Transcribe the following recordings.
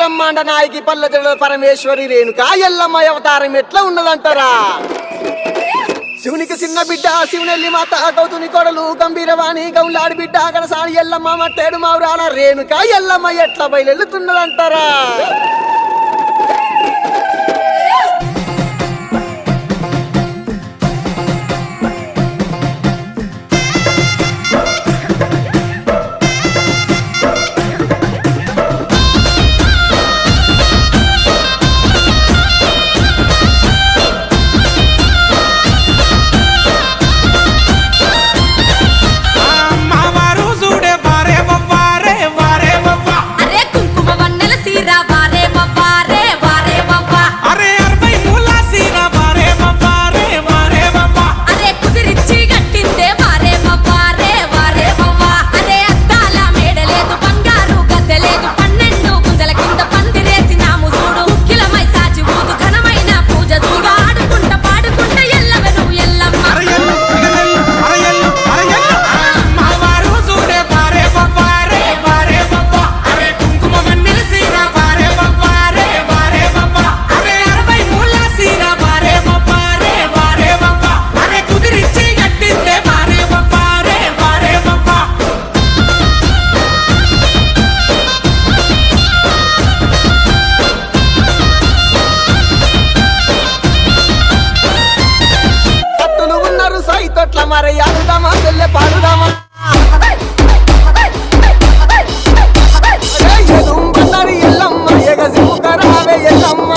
బ్రహ్మాండ నాయకి పల్లె పరమేశ్వరి రేణుకా ఎల్లమ్మ అవతారం ఎట్లా ఉన్నదంటారా? శివునికి చిన్న బిడ్డ శివునెల్లి మాత కౌతుని కొడలు గంభీరవాణి గౌలాడి బిడ్డ గడసాని ఎల్లమ్మ మట్టేడు మావురాల రేణుకా ఎల్లమ్మ ఎట్లా బయలుతున్నదంటారా? మరి ఆడుదామా చెల్లె పాడుదామా బండారి ఎల్లమ్మ ఎగసిముకరావే ఎల్లమ్మ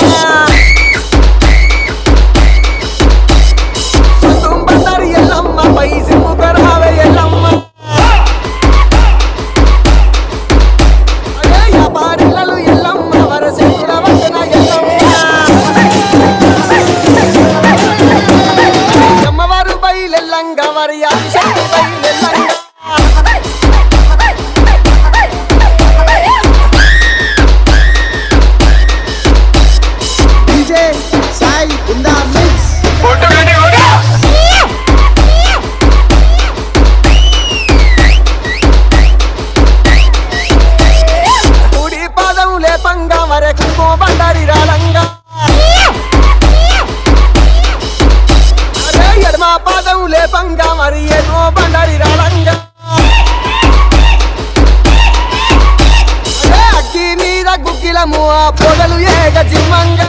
బండారి ఎల్లమ్మ పై సిముకరావే ఎల్లమ్మ పాడిల్లలు ఎల్లమ్మ వరసేతుల వదన ఎల్లమ్మ అమ్మవారు బయలెల్లంగా మరి Adishakti బయలెల్లంగా DJ Sai in the mix. కుడి పాదం లేపంగా మరెక్కుకో బండారి రాలంగా ఎడమ పాదం లేపంగా మరి ఏదో బండారి రాలంగా అగ్గి మీద గుగ్గిలము ఆ పొగలు ఏగ జిమ్మంగా